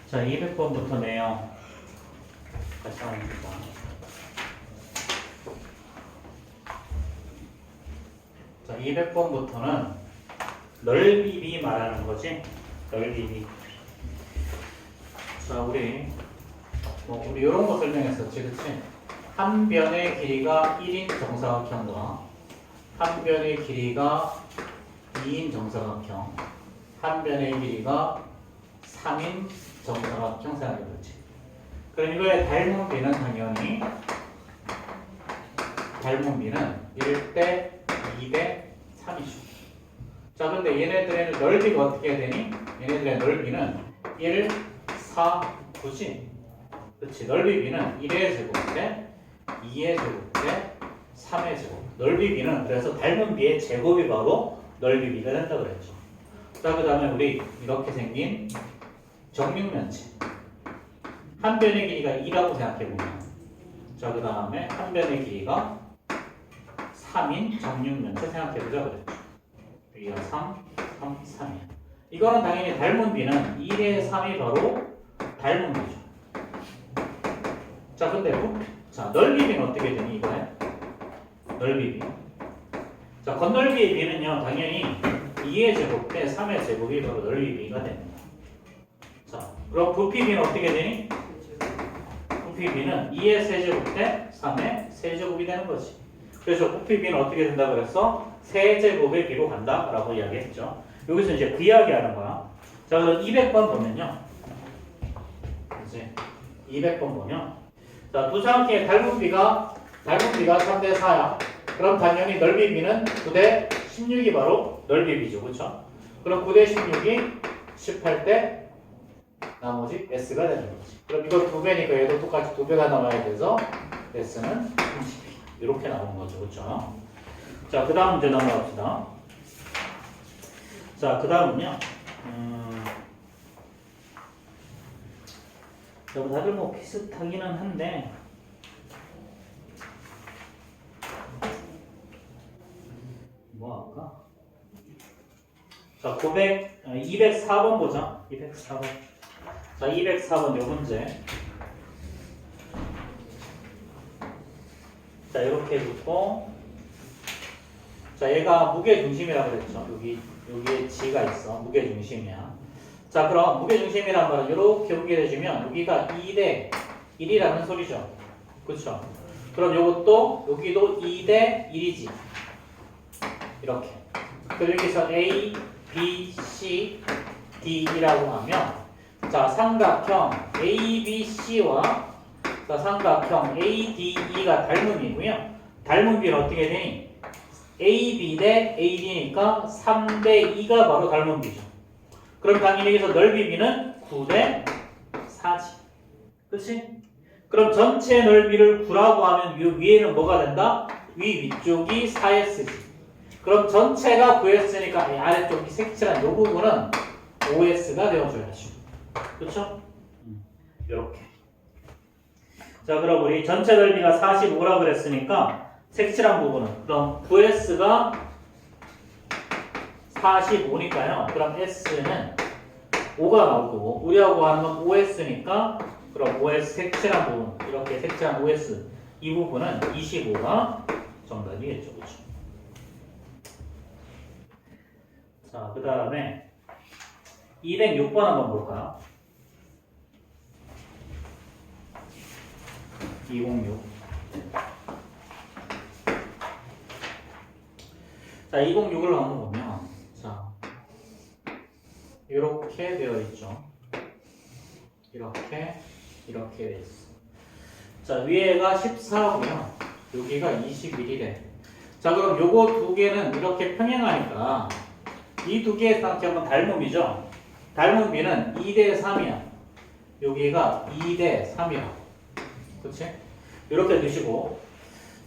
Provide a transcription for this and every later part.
자, 200번부터 내요. 같이 합니다. 자, 200번부터는 넓이비 말하는 거지. 넓이비. 자, 우리 이런 거 설명했었지, 그치? 한 변의 길이가 1인 정사각형과 한 변의 길이가 2인 정사각형, 한 변의 길이가 3인 정사각형 생각해보지. 그럼 이거의 닮은 비는 당연히 닮은 비는 1대 2대 3이죠. 자, 근데 얘네들의 넓이가 어떻게 되니? 얘네들의 넓이는 1, 4, 9지. 그렇지. 넓이 비는 1의 제곱 대 2의 제곱 대 3의 제곱. 넓이 비는 그래서 닮은 비의 제곱이 바로 넓이 비가 된다 그랬죠. 자, 그 다음에 우리 이렇게 생긴 정육면체. 한 변의 길이가 2라고 생각해보면, 자, 그 다음에 한 변의 길이가 3인 정육면체 생각해보자 그랬죠. 여기가 3, 3, 3이야. 이거는 당연히 닮은 비는 1의 3이 바로 닮은 비죠. 자, 근데 자, 넓이 비는 어떻게 되니 이거에? 넓이 비. 자, 건넓이의 비는요, 당연히 2의 제곱 대 3의 제곱이 바로 넓이 비가 됩니다. 자, 그럼 부피 비는 어떻게 되니? 부피 비는 2의 세제곱 대 3의 세제곱이 되는 거지. 그래서 부피 비는 어떻게 된다 그랬어? 세제곱의 비로 간다 라고 이야기했죠. 여기서 이제 그 이야기 하는 거야. 자, 그럼 200번 보면요. 이제 200번 보면, 자, 두 장기의 닮은 비가 3대 4야. 그럼 당연히 넓이 비는 9대 16이 바로 넓이 비죠. 그렇죠? 그럼 9대 16이 18대 나머지 S가 되는 거지. 그럼 이거 2배니까 얘도 똑같이 2배가 나와야 돼서 S는 32. 이렇게 나오는 거죠. 그렇죠? 자, 그 다음 문제 넘어갑시다. 자, 그 다음은요. 다들 뭐 비슷하기는 한데, 뭐 할까? 자, 204번 보자. 204번. 자, 204번 요 문제. 자, 이렇게 붙고, 자, 얘가 무게중심이라고 그랬죠. 여기에 G가 있어. 무게중심이야. 자, 그럼 무게중심이란 말은 이렇게 연결해주면 여기가 2대 1이라는 소리죠. 그렇죠? 그럼 요것도 여기도 2대 1이지. 이렇게. 그럼 여기서 A, B, C, D라고 하면, 자, 삼각형 ABC와 자, 삼각형 ADE가 닮음이고요. 닮은 비는 어떻게 되니? AB 대 AD니까 3대 2가 바로 닮은 비죠. 그럼 당연히 여기서 넓이 비는 9대 4지. 그치? 그럼 전체 넓이를 9라고 하면 이 위에는 뭐가 된다? 위쪽이 4S지. 그럼 전체가 9S니까 아래쪽이 색칠한 이 부분은 5S가 되어줘야지. 그쵸? 이렇게. 자, 그럼 우리 전체 넓이가 45라고 그랬으니까 색칠한 부분은 그럼 9S가 45니까요. 그럼 S는 5가 나올 거고 우리하고 하는 건 5S니까 그럼 5S 색칠한 부분 이렇게 색칠한 5S 이 부분은 25가 정답이겠죠. 그렇죠? 자, 그 다음에 206번 한번 볼까요? 206. 자, 206을 한번 보면, 자, 이렇게 되어 있죠. 이렇게 되어 있어. 자, 위에가 14고요. 여기가 21이래. 자, 그럼 요거 두 개는 이렇게 평행하니까 이 두 개의 쌍점은 닮음이죠. 닮음비는 2대 3이야. 여기가 2대 3이야. 그치? 이렇게 두시고.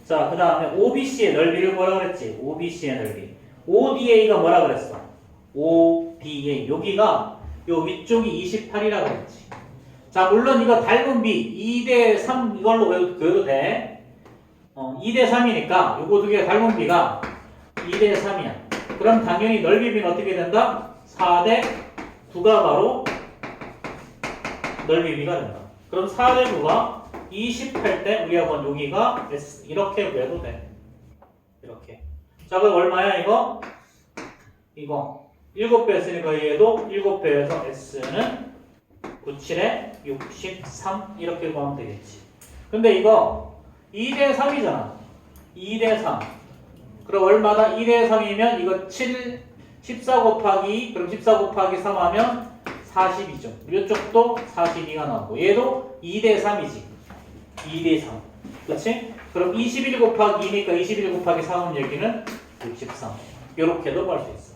자, 그 다음에 OBC의 넓이를 뭐라 그랬지? OBC의 넓이. ODA가 뭐라 그랬어? ODA. 여기가 요 위쪽이 28이라고 그랬지. 자, 물론 이거 닮은 비 2대 3 이걸로 외워도 돼. 2대 3이니까 요거 두 개 닮은 비가 2대 3이야. 그럼 당연히 넓이 비는 어떻게 된다? 4대 9가 바로 넓이 b가 된다. 그럼 4제곱가 28 때 우리가 본 여기가 S 이렇게 구해도 돼. 이렇게. 자, 그럼 얼마야 이거? 이거 7배 했으니까 얘도 7배에서 S는 97에 63 이렇게 구하면 되겠지. 근데 이거 2대 3이잖아. 2대 3. 그럼 얼마다? 2대 3이면 이거 14 곱하기 그럼 14 곱하기 3 하면 40이죠. 이쪽도 42가 나오고 얘도 2대 3이지. 2대 3. 그렇지? 그럼 21 곱하기 2니까 21 곱하기 3은 여기는 63. 이렇게도 구할 수 있어.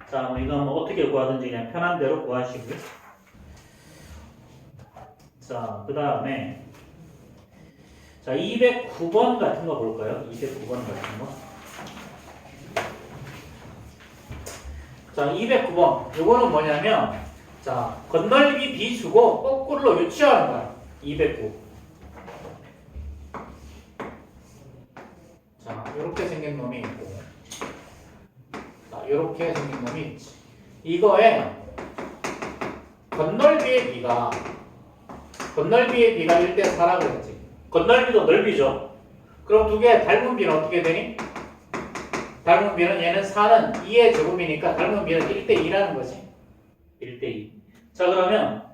자, 이건 뭐 어떻게 구하든지 그냥 편한 대로 구하시고요. 자, 그 다음에 자, 209번 같은 거 볼까요? 209번 같은 거. 자, 209번. 요거는 뭐냐면 자, 건널비 B 주고 거꾸로 유치하는 거야. 209. 자, 요렇게 생긴 놈이 있고 자, 요렇게 생긴 놈이 있지. 이거에 건널비의 B가 1대 4라고 했지. 건널비도 넓이죠. 그럼 두 개 닮은 B는 어떻게 되니? 닮은 B는 얘는 4는 2의 제곱이니까 닮은 B는 1대 2라는 거지. 1대 2. 자, 그러면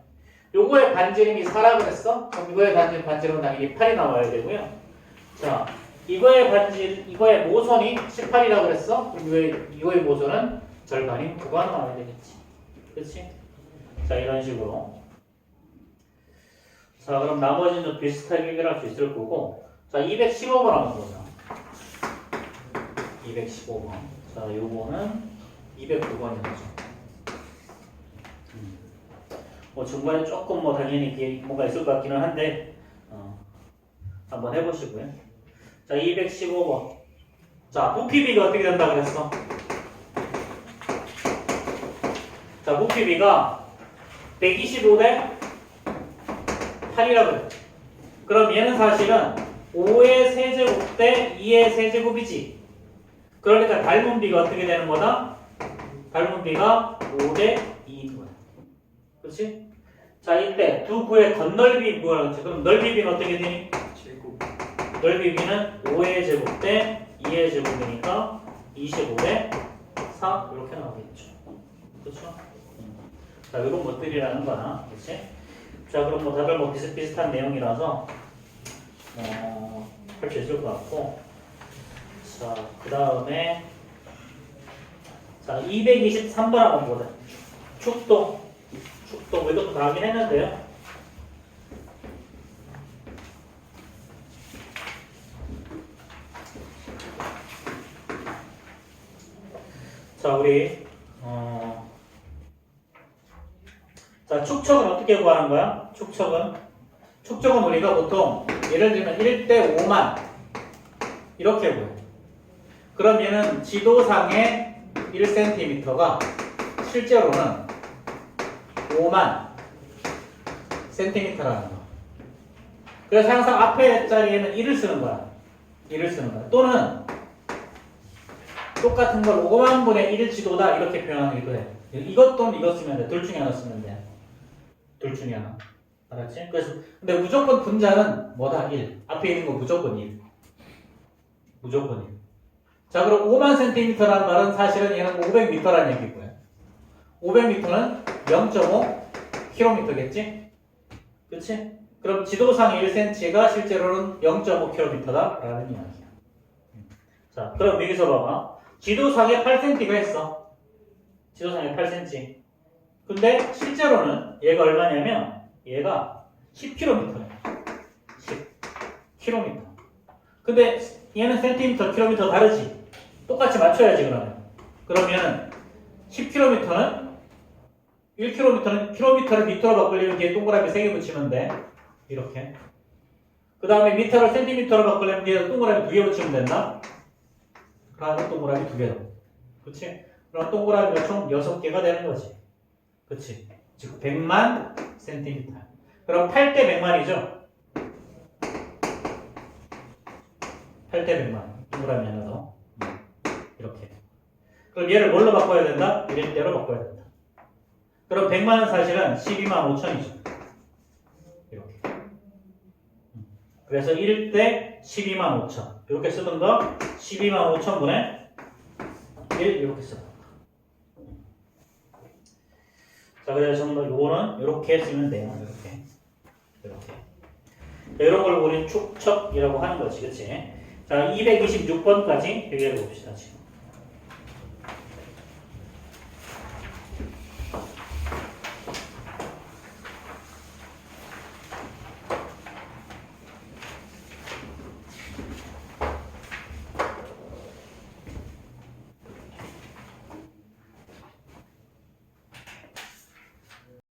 요거의 반지름이 4라고 그랬어? 그럼 이거의 반지름은 당연히 8이 나와야 되고요. 자, 이거의 모선이 18이라고 그랬어? 그럼 이거의 모선은 절반인 9가 나와야 되겠지. 그렇지? 자, 이런 식으로. 자, 그럼 나머지는 좀 비슷하게 해결할 수 있을 거고. 자, 215번 한번 보자. 215번. 자, 요거는 209번이죠. 뭐 중간에 조금 뭐 당연히 뭐가 있을 것 같기는 한데 한번 해보시고요. 자, 215번. 자, 부피비가 어떻게 된다 그랬어? 자, 부피비가 125대 8이라고 그랬죠. 그럼 얘는 사실은 5의 세제곱 대 2의 세제곱이지. 그러니까 닮은 비가 어떻게 되는 거다? 닮은 비가 5대 2인 거야. 그렇지? 자, 이때 두 구의 건널비 구하라고 했지. 그럼 넓이 비는 어떻게 되니? 제곱. 넓이 비는 5의 제곱 대 2의 제곱이니까 25대 4 이렇게 나오겠죠. 그렇죠? 자, 이런 것들이라는 거야. 그렇지? 자, 그럼 뭐 다들 뭐 비슷비슷한 내용이라서 할 수 있을 것 같고. 자, 그 다음에 자, 223번 한번 보자. 축도 이것도 다 하긴 했는데요. 자, 우리 자, 축척은 어떻게 구하는 거야? 축척은 우리가 보통 예를 들면 1대 5만 이렇게 구해. 그럼 얘는 지도상의 1cm가 실제로는 5만 cm라는 거. 그래서 항상 앞에 자리에는 1을 쓰는 거야. 1을 쓰는 거야. 또는 똑같은 걸 5만 분의 1 지도다 이렇게 표현하기도 해. 이것 또는 이것 쓰면 돼. 둘 중에 하나 쓰면 돼. 둘 중에 하나. 알았지? 그래서 근데 무조건 분자는 뭐다? 1. 앞에 있는 거 무조건 1. 무조건 1. 자, 그럼 5만 cm라는 말은 사실은 얘는 500m라는 얘기고요. 500m는 0.5km겠지? 그치? 그럼 지도상 1cm가 실제로는 0.5km다라는 이야기야. 자, 그럼 여기서 봐봐. 지도상에 8cm가 있어. 지도상에 8cm. 근데 실제로는 얘가 얼마냐면 얘가 10km야. 10km. 근데 얘는 센티미터, 킬로미터 다르지? 똑같이 맞춰야지 그러면. 그러면 10km는 1km는 킬로미터를 미터로 바꾸려면 뒤에 동그라미 3개 붙이면 돼. 이렇게. 그 다음에 미터를 센티미터로 바꾸려면 뒤에 동그라미 2개 붙이면 된다. 그러면 동그라미 2개. 그치? 그럼 동그라미가 총 6개가 되는 거지. 그치? 즉 100만 센티미터. 그럼 8대 100만이죠? 8대 100만. 동그라미 하나 더. 이렇게. 그럼 얘를 뭘로 바꿔야 된다? 1대로 바꿔야 된다. 그럼 100만은 사실은 12만 5천이죠. 이렇게. 그래서 1대 12만 5천. 이렇게 쓰던 거 12만 5천분의 1 이렇게 쓰는 거. 자, 그래서 정말 요거는 이렇게 쓰면 돼요. 이렇게. 이런 걸 우리는 축척이라고 하는 거지, 그치? 자, 226번까지 해결해 봅시다, 지금.